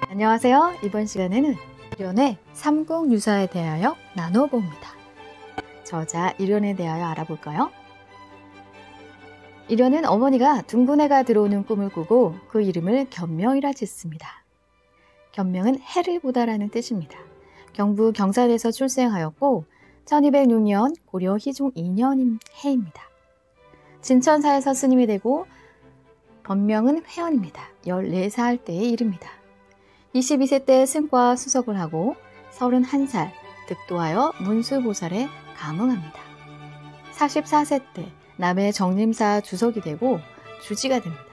안녕하세요. 이번 시간에는 일연의 삼국유사에 대하여 나눠봅니다. 저자 일연에 대하여 알아볼까요? 일연은 어머니가 둥근 해가 들어오는 꿈을 꾸고 그 이름을 견명이라 짓습니다. 견명은 해를 보다라는 뜻입니다. 경부 경산에서 출생하였고 1206년 고려 희종 2년 해입니다. 진천사에서 스님이 되고 본명은 회원입니다. 14살 때의 일입니다. 22세 때 승과 수석을 하고 31살 득도하여 문수보살에 감응합니다. 44세 때 남해 정림사 주석이 되고 주지가 됩니다.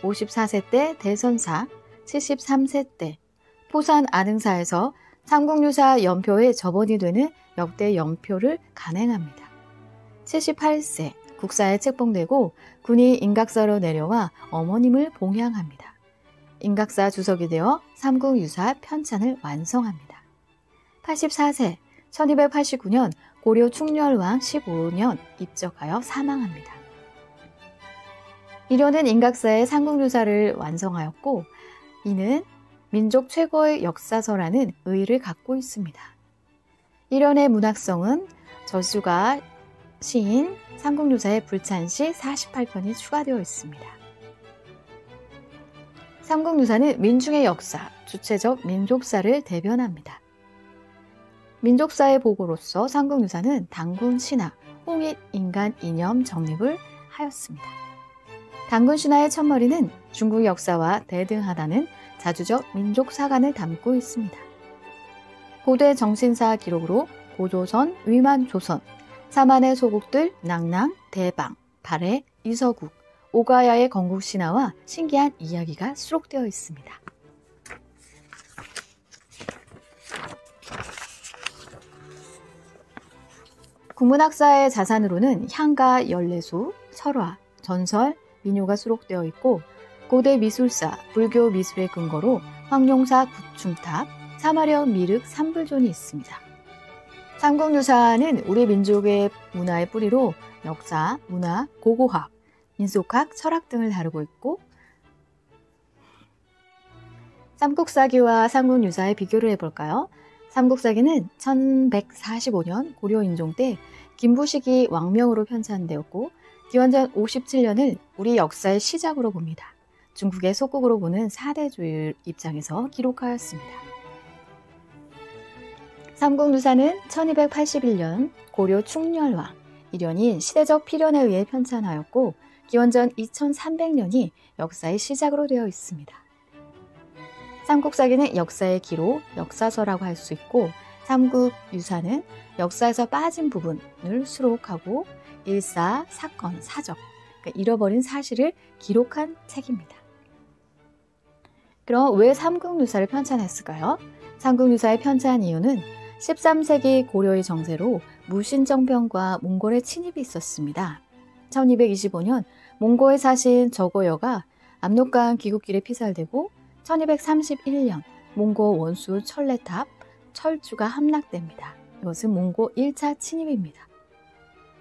54세 때 대선사, 73세 때 포산 안흥사에서 삼국유사 연표의 접원이 되는 역대 연표를 간행합니다. 78세 국사에 책봉되고 군이 인각사로 내려와 어머님을 봉양합니다. 인각사 주석이 되어 삼국유사 편찬을 완성합니다. 84세 1289년 고려 충렬왕 15년 입적하여 사망합니다. 일연은 인각사의 삼국유사를 완성하였고 이는 민족 최고의 역사서라는 의의를 갖고 있습니다. 일연의 문학성은 저수가 시인 삼국유사의 불찬시 48편이 추가되어 있습니다. 삼국유사는 민중의 역사, 주체적 민족사를 대변합니다. 민족사의 보고로서 삼국유사는 단군신화, 홍익인간 이념 정립을 하였습니다. 단군신화의 첫머리는 중국 역사와 대등하다는 자주적 민족사관을 담고 있습니다. 고대 정신사 기록으로 고조선, 위만조선, 사만의 소국들 낭랑, 대방, 발해, 이서국, 오가야의 건국신화와 신기한 이야기가 수록되어 있습니다. 국문학사의 자산으로는 향가, 연례수, 설화, 전설, 민요가 수록되어 있고 고대 미술사, 불교 미술의 근거로 황룡사 구충탑, 사마령 미륵 삼불존이 있습니다. 삼국유사는 우리 민족의 문화의 뿌리로 역사, 문화, 고고학, 민속학, 철학 등을 다루고 있고 삼국사기와 삼국유사의 비교를 해볼까요? 삼국사기는 1145년 고려 인종 때 김부식이 왕명으로 편찬되었고 기원전 57년을 우리 역사의 시작으로 봅니다. 중국의 속국으로 보는 사대주의 입장에서 기록하였습니다. 삼국유사는 1281년 고려 충렬왕 일연이 시대적 필연에 의해 편찬하였고 기원전 2300년이 역사의 시작으로 되어 있습니다. 삼국사기는 역사의 기록, 역사서라고 할 수 있고 삼국유사는 역사에서 빠진 부분을 수록하고 일사, 사건, 사적, 그러니까 잃어버린 사실을 기록한 책입니다. 그럼 왜 삼국유사를 편찬했을까요? 삼국유사의 편찬 이유는 13세기 고려의 정세로 무신정병과 몽골의 침입이 있었습니다. 1225년 몽고의 사신 저고여가 압록강 귀국길에 피살되고 1231년 몽고 원수 철레탑, 철주가 함락됩니다. 이것은 몽고 1차 침입입니다.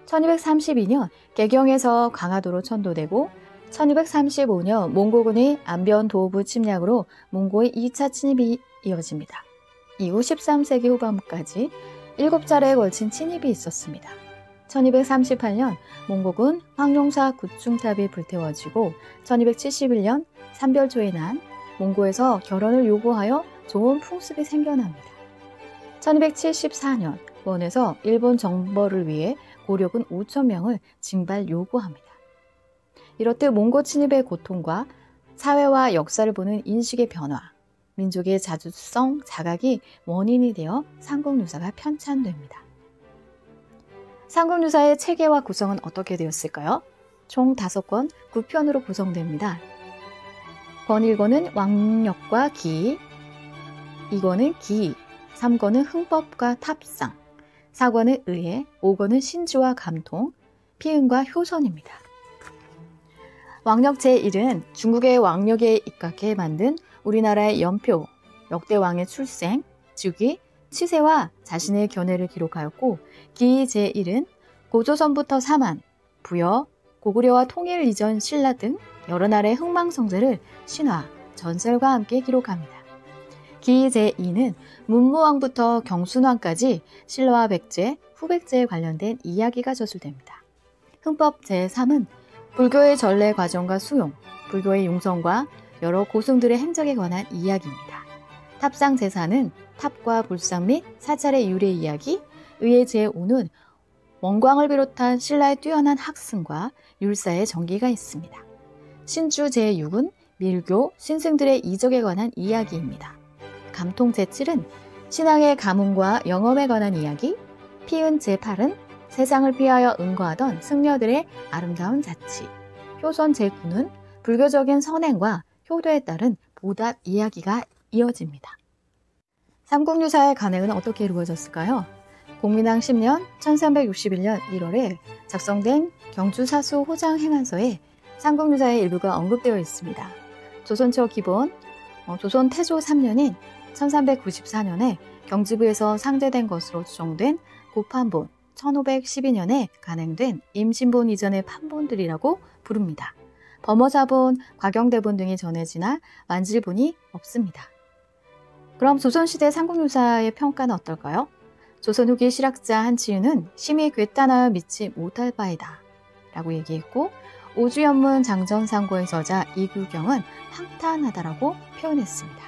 1232년 개경에서 강화도로 천도되고 1235년 몽고군의 안변 도부 침략으로 몽고의 2차 침입이 이어집니다. 이후 13세기 후반까지 7차례에 걸친 침입이 있었습니다. 1238년 몽고군 황룡사 구충탑이 불태워지고 1271년 삼별초의 난 몽고에서 결혼을 요구하여 좋은 풍습이 생겨납니다. 1274년 원에서 일본 정벌을 위해 고려군 5,000명을 징발 요구합니다. 이렇듯 몽고 침입의 고통과 사회와 역사를 보는 인식의 변화, 민족의 자주성, 자각이 원인이 되어 삼국유사가 편찬됩니다. 삼국유사의 체계와 구성은 어떻게 되었을까요? 총 5권 9편으로 구성됩니다. 권 1권은 왕력과 기, 2권은 기, 3권은 흥법과 탑상, 4권은 의회, 5권은 신주와 감통, 피응과 효선입니다. 왕력 제1은 중국의 왕력에 입각해 만든 우리나라의 연표, 역대 왕의 출생, 즉위, 치세와 자신의 견해를 기록하였고 기 제1은 고조선부터 사만, 부여, 고구려와 통일 이전 신라 등 여러 나라의 흥망성쇠를 신화, 전설과 함께 기록합니다. 기 제2는 문무왕부터 경순왕까지 신라와 백제, 후백제에 관련된 이야기가 저술됩니다. 흥법 제3은 불교의 전래 과정과 수용, 불교의 융성과 여러 고승들의 행적에 관한 이야기입니다. 탑상 제4는 탑과 불상 및 사찰의 유래 이야기, 의의 제5는 원광을 비롯한 신라의 뛰어난 학승과 율사의 전기가 있습니다. 신주 제6은 밀교, 신승들의 이적에 관한 이야기입니다. 감통 제7은 신앙의 가문과 영험에 관한 이야기, 피은 제8은 세상을 피하여 응거하던 승려들의 아름다운 자치, 효선 제9는 불교적인 선행과 효도에 따른 보답 이야기가 이어집니다. 삼국유사의 간행은 어떻게 이루어졌을까요? 공민왕 10년 1361년 1월에 작성된 경주사수 호장 행안서에 삼국유사의 일부가 언급되어 있습니다. 조선 초 기본, 조선 태조 3년인 1394년에 경지부에서 상제된 것으로 추정된 고판본, 1512년에 간행된 임신본 이전의 판본들이라고 부릅니다. 범어사본, 과경대본 등이 전해지나 완질본이 없습니다. 그럼 조선시대 삼국유사의 평가는 어떨까요? 조선 후기 실학자 한치윤은 심히 괴탄하여 믿지 못할 바이다 라고 얘기했고, 오주연문 장전상고의 저자 이규경은 황탄하다라고 표현했습니다.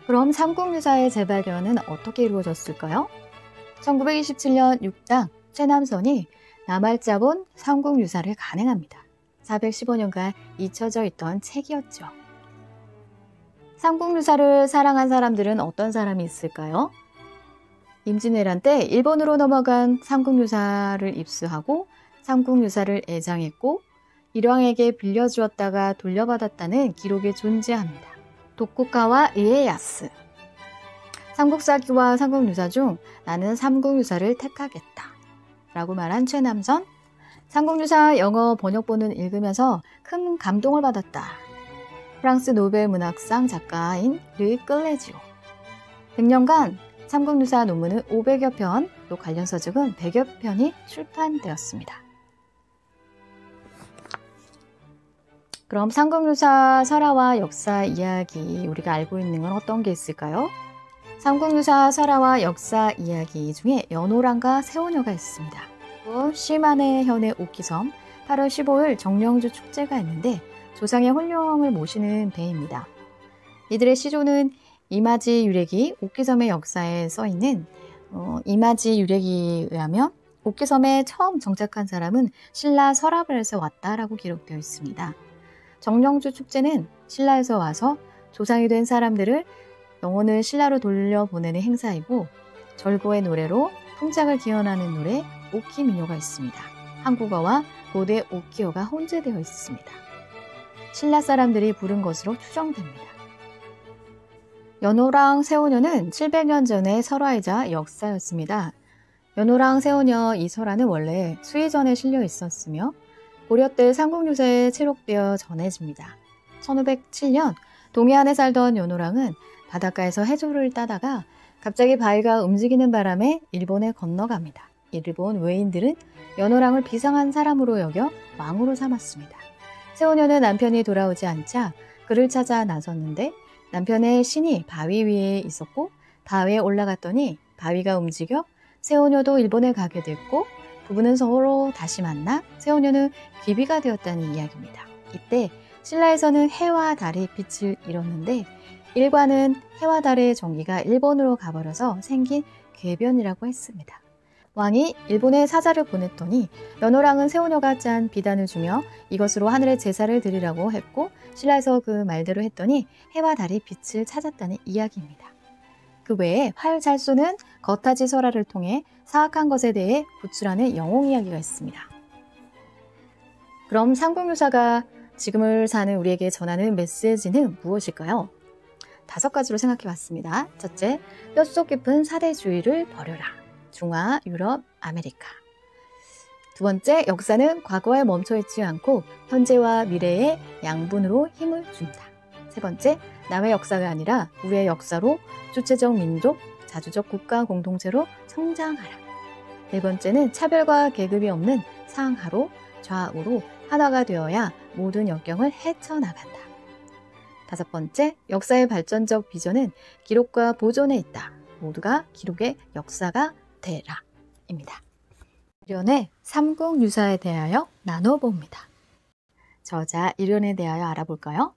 그럼 삼국유사의 재발견은 어떻게 이루어졌을까요? 1927년 6당 최남선이 남할자본 삼국유사를 간행합니다. 415년간 잊혀져 있던 책이었죠. 삼국유사를 사랑한 사람들은 어떤 사람이 있을까요? 임진왜란 때 일본으로 넘어간 삼국유사를 입수하고 삼국유사를 애장했고 일왕에게 빌려주었다가 돌려받았다는 기록이 존재합니다. 도쿠가와 이에야스. 삼국사기와 삼국유사 중 나는 삼국유사를 택하겠다 라고 말한 최남선. 삼국유사 영어 번역본을 읽으면서 큰 감동을 받았다. 프랑스 노벨 문학상 작가인 르이 끌레지오. 100년간 삼국유사 논문은 500여 편, 또 관련 서적은 100여 편이 출판되었습니다. 그럼 삼국유사 설화와 역사 이야기, 우리가 알고 있는 건 어떤 게 있을까요? 삼국유사 설화와 역사 이야기 중에 연호랑과 세오녀가 있습니다. 또 시만의 현의 옥기섬, 8월 15일 정령주 축제가 있는데 조상의 혼령을 모시는 배입니다. 이들의 시조는 이마지 유래기 옥기섬의 역사에 써있는 이마지 유래기에 의하면 옥기섬에 처음 정착한 사람은 신라 설화벌에서 왔다라고 기록되어 있습니다. 정령주 축제는 신라에서 와서 조상이 된 사람들을 영혼을 신라로 돌려보내는 행사이고, 절고의 노래로 풍작을 기원하는 노래 옥기민요가 있습니다. 한국어와 고대 옥기어가 혼재되어 있습니다. 신라 사람들이 부른 것으로 추정됩니다. 연호랑 세오녀는 700년 전의 설화이자 역사였습니다. 연호랑 세오녀 이 설화는 원래 수의전에 실려 있었으며 고려 때 삼국유사에 채록되어 전해집니다. 1507년 동해안에 살던 연호랑은 바닷가에서 해조를 따다가 갑자기 바위가 움직이는 바람에 일본에 건너갑니다. 일본 외인들은 연호랑을 비상한 사람으로 여겨 왕으로 삼았습니다. 세오녀는 남편이 돌아오지 않자 그를 찾아 나섰는데 남편의 신이 바위 위에 있었고 바위에 올라갔더니 바위가 움직여 세오녀도 일본에 가게 됐고 부부는 서로 다시 만나 세오녀는 귀비가 되었다는 이야기입니다. 이때 신라에서는 해와 달이 빛을 잃었는데 일관은 해와 달의 전기가 일본으로 가버려서 생긴 궤변이라고 했습니다. 왕이 일본에 사자를 보냈더니 연호랑은 세오녀가 짠 비단을 주며 이것으로 하늘에 제사를 드리라고 했고 신라에서 그 말대로 했더니 해와 달이 빛을 찾았다는 이야기입니다. 그 외에 활잘쏘는 거타지 설화를 통해 사악한 것에 대해 구출하는 영웅 이야기가 있습니다. 그럼 삼국유사가 지금을 사는 우리에게 전하는 메시지는 무엇일까요? 5가지로 생각해 봤습니다. 첫째, 뼛속 깊은 사대주의를 버려라. 중화, 유럽, 아메리카. 두 번째, 역사는 과거에 멈춰있지 않고 현재와 미래의 양분으로 힘을 준다. 세 번째, 남의 역사가 아니라 우리의 역사로 주체적 민족, 자주적 국가 공동체로 성장하라. 네 번째는 차별과 계급이 없는 상하로 좌우로 하나가 되어야 모든 역경을 헤쳐나간다. 다섯 번째, 역사의 발전적 비전은 기록과 보존에 있다. 모두가 기록의 역사가 되라. 입니다. 일련의 삼국유사에 대하여 나눠봅니다. 저자 일련에 대하여 알아볼까요?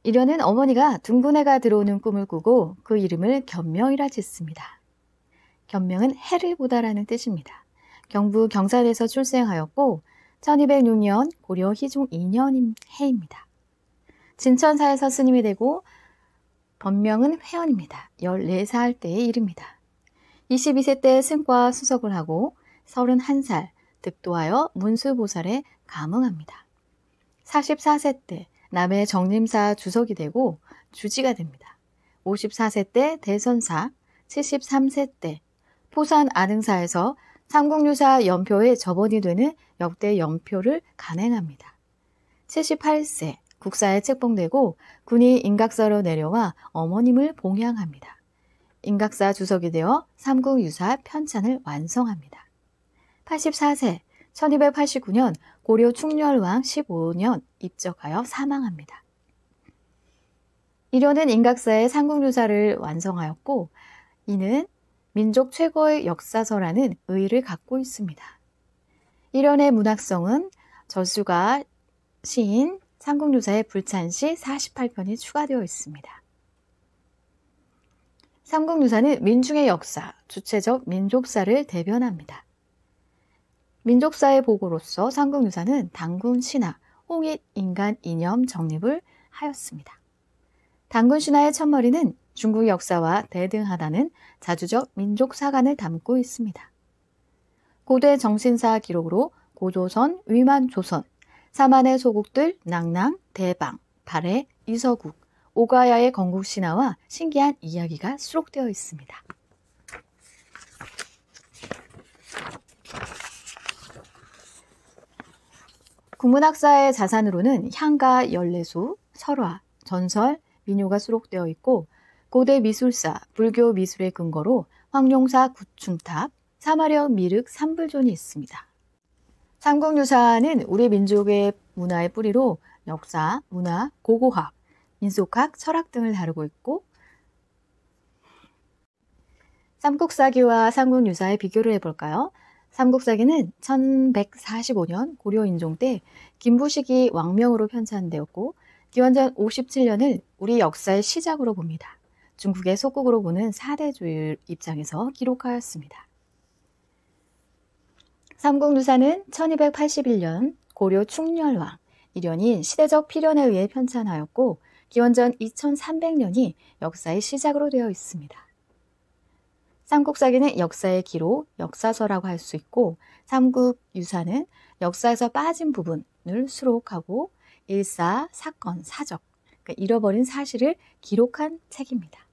일련은 어머니가 둥근해가 들어오는 꿈을 꾸고 그 이름을 견명이라 짓습니다. 견명은 해를 보다라는 뜻입니다. 경부 경산에서 출생하였고 1206년 고려 희종 2년 해입니다. 진천사에서 스님이 되고 법명은 회원입니다. 14살 때의 일입니다. 22세 때 승과 수석을 하고 31살 득도하여 문수보살에 감응합니다. 44세 때 남해 정림사 주석이 되고 주지가 됩니다. 54세 때 대선사, 73세 때 포산 안흥사에서 삼국유사 연표의 접원이 되는 역대 연표를 간행합니다. 78세 국사에 책봉되고 군이 인각사로 내려와 어머님을 봉양합니다. 인각사 주석이 되어 삼국유사 편찬을 완성합니다. 84세 1289년 고려 충렬왕 15년 입적하여 사망합니다. 일련은 인각사의 삼국유사를 완성하였고 이는 민족 최고의 역사서라는 의의를 갖고 있습니다. 일련의 문학성은 저수가 시인 삼국유사의 불찬시 48편이 추가되어 있습니다. 삼국유사는 민중의 역사, 주체적 민족사를 대변합니다. 민족사의 보고로서 삼국유사는 당군 신화, 홍익 인간 이념 정립을 하였습니다. 당군 신화의 첫머리는 중국 역사와 대등하다는 자주적 민족사관을 담고 있습니다. 고대 정신사 기록으로 고조선, 위만조선, 사만의 소국들 낭랑, 대방, 발해, 이서국, 오가야의 건국신화와 신기한 이야기가 수록되어 있습니다. 국문학사의 자산으로는 향가 14수, 설화, 전설, 민요가 수록되어 있고 고대 미술사, 불교 미술의 근거로 황룡사 구충탑, 사마려 미륵 삼불존이 있습니다. 삼국유사는 우리 민족의 문화의 뿌리로 역사, 문화, 고고학, 민속학, 철학 등을 다루고 있고 삼국사기와 삼국유사의 비교를 해볼까요? 삼국사기는 1145년 고려 인종 때 김부식이 왕명으로 편찬되었고 기원전 57년을 우리 역사의 시작으로 봅니다. 중국의 속국으로 보는 사대주의 입장에서 기록하였습니다. 삼국유사는 1281년 고려 충렬왕 일련이 시대적 필연에 의해 편찬하였고 기원전 2300년이 역사의 시작으로 되어 있습니다. 삼국사기는 역사의 기록, 역사서라고 할 수 있고 삼국유사는 역사에서 빠진 부분을 수록하고 일사, 사건, 사적, 그러니까 잃어버린 사실을 기록한 책입니다.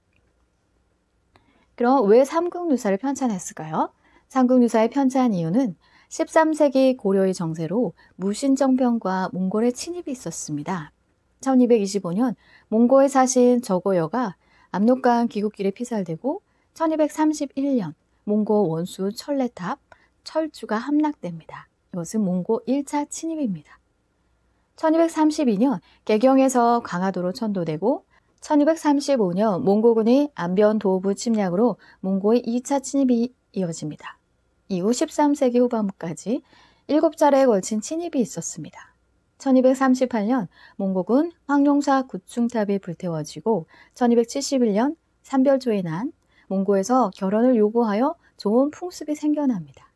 그럼 왜 삼국유사를 편찬했을까요? 삼국유사의 편찬 이유는 13세기 고려의 정세로 무신정병과 몽골의 침입이 있었습니다. 1225년 몽고의 사신 저고여가 압록강 기국길에 피살되고 1231년 몽고 원수 철레탑, 철주가 함락됩니다. 이것은 몽고 1차 침입입니다. 1232년 개경에서 강화도로 천도되고 1235년 몽고군의 안변 도부 침략으로 몽고의 2차 침입이 이어집니다. 이후 13세기 후반부까지 7차례에 걸친 침입이 있었습니다. 1238년 몽고군 황룡사 구충탑이 불태워지고 1271년 삼별조의 난, 몽고에서 결혼을 요구하여 좋은 풍습이 생겨납니다.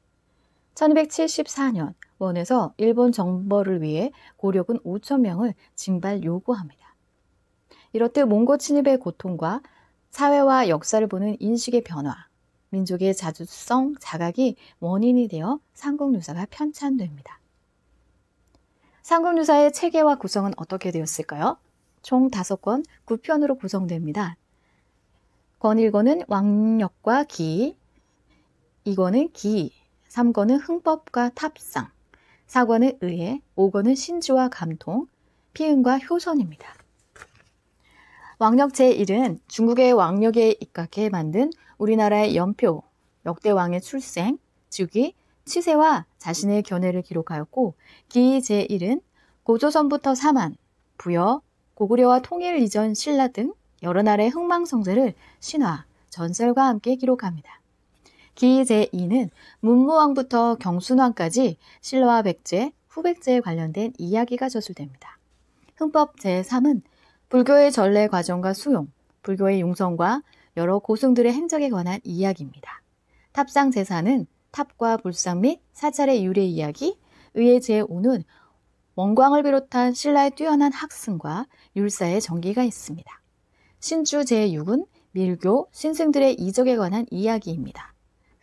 1274년 원에서 일본 정벌을 위해 고려군 5,000명을 징발 요구합니다. 이렇듯 몽고 침입의 고통과 사회와 역사를 보는 인식의 변화, 민족의 자주성, 자각이 원인이 되어 삼국유사가 편찬됩니다. 삼국유사의 체계와 구성은 어떻게 되었을까요? 총 5권 9편으로 구성됩니다. 권 1권은 왕력과 기, 2권은 기, 3권은 흥법과 탑상, 4권은 의회, 5권은 신주와 감통, 피은과 효선입니다. 왕력 제1은 중국의 왕력에 입각해 만든 우리나라의 연표, 역대왕의 출생, 즉위, 치세와 자신의 견해를 기록하였고 기 제1은 고조선부터 사만, 부여, 고구려와 통일 이전 신라 등 여러 나라의 흥망성쇠를 신화, 전설과 함께 기록합니다. 기 제2는 문무왕부터 경순왕까지 신라와 백제, 후백제에 관련된 이야기가 저술됩니다. 흥법 제3은 불교의 전래 과정과 수용, 불교의 융성과 여러 고승들의 행적에 관한 이야기입니다. 탑상 제4는 탑과 불상 및 사찰의 유래 이야기, 의의 제5는 원광을 비롯한 신라의 뛰어난 학승과 율사의 전기가 있습니다. 신주 제6은 밀교, 신승들의 이적에 관한 이야기입니다.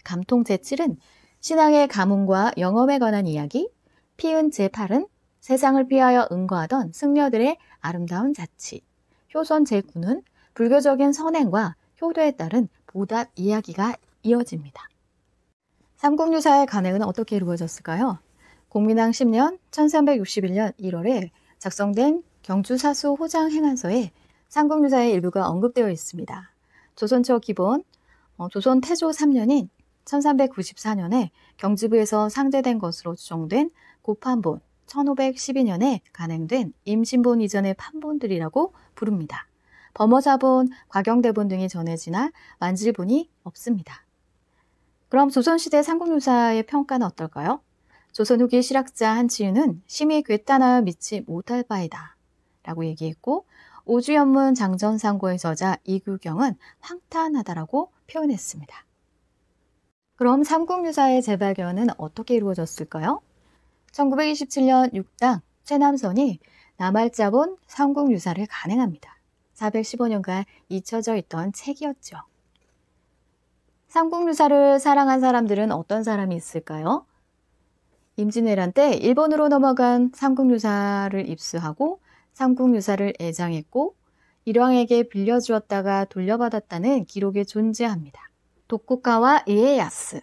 감통 제7은 신앙의 가문과 영험에 관한 이야기, 피은 제8은 세상을 피하여 응거하던 승려들의 아름다운 자치, 효선 제9는 불교적인 선행과 효도에 따른 보답 이야기가 이어집니다. 삼국유사의 간행은 어떻게 이루어졌을까요? 공민왕 10년 1361년 1월에 작성된 경주사수 호장 행안서에 삼국유사의 일부가 언급되어 있습니다. 조선 기본 조선 태조 3년인 1394년에 경지부에서 상제된 것으로 추정된 고판본, 1512년에 간행된 임신본 이전의 판본들이라고 부릅니다. 범어사본, 과경대본 등이 전해지나 완질본이 없습니다. 그럼 조선시대 삼국유사의 평가는 어떨까요? 조선 후기 실학자 한치윤은 심히 괴탄하여 믿지 못할 바이다 라고 얘기했고, 오주연문 장전상고의 저자 이규경은 황탄하다라고 표현했습니다. 그럼 삼국유사의 재발견은 어떻게 이루어졌을까요? 1927년 6당 최남선이 남할자본 삼국유사를 간행합니다. 415년간 잊혀져 있던 책이었죠. 삼국유사를 사랑한 사람들은 어떤 사람이 있을까요? 임진왜란 때 일본으로 넘어간 삼국유사를 입수하고 삼국유사를 애장했고 일왕에게 빌려주었다가 돌려받았다는 기록이 존재합니다. 도쿠가와 이에야스.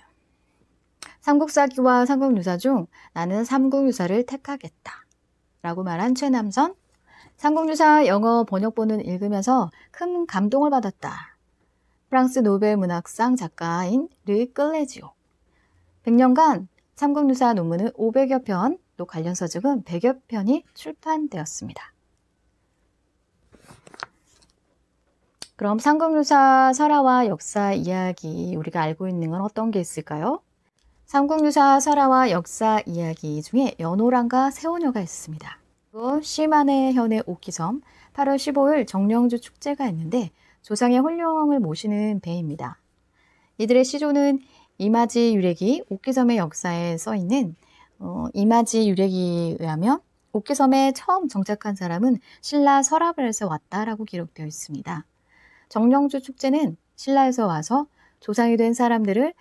삼국사기와 삼국유사 중 나는 삼국유사를 택하겠다 라고 말한 최남선. 삼국유사 영어 번역본을 읽으면서 큰 감동을 받았다. 프랑스 노벨 문학상 작가인 르 클레지오. 100년간 삼국유사 논문은 500여 편, 또 관련 서적은 100여 편이 출판되었습니다. 그럼 삼국유사 설화와 역사 이야기 우리가 알고 있는 건 어떤 게 있을까요? 삼국유사 설화와 역사 이야기 중에 연호랑과 세오녀가 있습니다. 그리고 시만의 현의 옥기섬 8월 15일 정령주 축제가 있는데 조상의 혼령을 모시는 배입니다. 이들의 시조는 이마지 유래기 옥기섬의 역사에 써있는 이마지 유래기에 의하면 옥기섬에 처음 정착한 사람은 신라 설화벌에서 왔다라고 기록되어 있습니다. 정령주 축제는 신라에서 와서 조상이 된 사람들을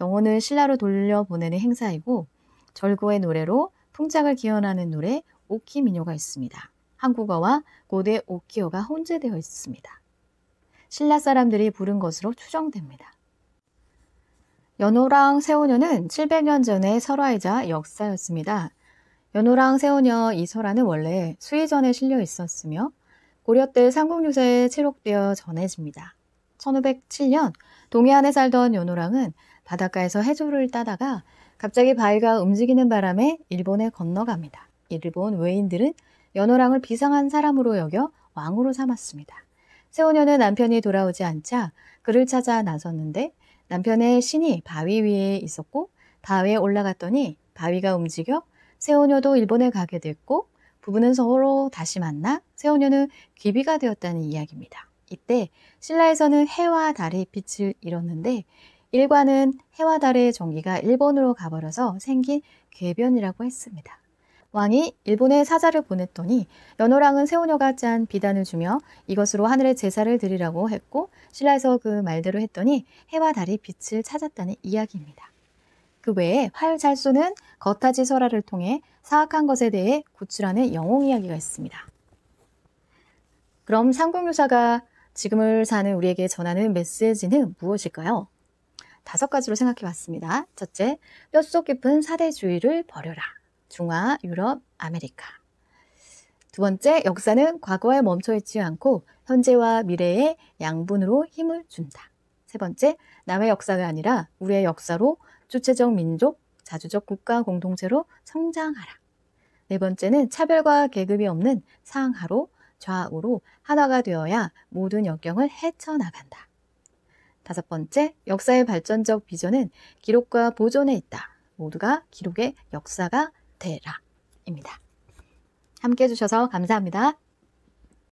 영혼을 신라로 돌려보내는 행사이고 절구의 노래로 풍작을 기원하는 노래 옥기민요가 있습니다. 한국어와 고대 옥기어가 혼재되어 있습니다. 신라 사람들이 부른 것으로 추정됩니다. 연호랑 세오녀는 700년 전의 설화이자 역사였습니다. 연호랑 세오녀 이 설화는 원래 수의전에 실려 있었으며 고려 때 삼국유사에 채록되어 전해집니다. 1507년 동해안에 살던 연호랑은 바닷가에서 해조를 따다가 갑자기 바위가 움직이는 바람에 일본에 건너갑니다. 일본 외인들은 연호랑을 비상한 사람으로 여겨 왕으로 삼았습니다. 세오녀는 남편이 돌아오지 않자 그를 찾아 나섰는데 남편의 신이 바위 위에 있었고 바위에 올라갔더니 바위가 움직여 세오녀도 일본에 가게 됐고 부부는 서로 다시 만나 세오녀는 귀비가 되었다는 이야기입니다. 이때 신라에서는 해와 달이 빛을 잃었는데 일관은 해와 달의 종기가 일본으로 가버려서 생긴 궤변이라고 했습니다. 왕이 일본에 사자를 보냈더니 연호랑은 세오녀가 짠 비단을 주며 이것으로 하늘에 제사를 드리라고 했고 신라에서 그 말대로 했더니 해와 달이 빛을 찾았다는 이야기입니다. 그 외에 활 잘 쏘는 거타지 설화를 통해 사악한 것에 대해 구출하는 영웅 이야기가 있습니다. 그럼 삼국유사가 지금을 사는 우리에게 전하는 메시지는 무엇일까요? 5가지로 생각해 봤습니다. 첫째, 뼛속 깊은 사대주의를 버려라. 중화, 유럽, 아메리카. 두 번째, 역사는 과거에 멈춰있지 않고 현재와 미래의 양분으로 힘을 준다. 세 번째, 남의 역사가 아니라 우리의 역사로 주체적 민족, 자주적 국가 공동체로 성장하라. 네 번째는 차별과 계급이 없는 상하로 좌우로 하나가 되어야 모든 역경을 헤쳐나간다. 5번째, 역사의 발전적 비전은 기록과 보존에 있다. 모두가 기록의 역사가 되라. 입니다. 함께 해주셔서 감사합니다.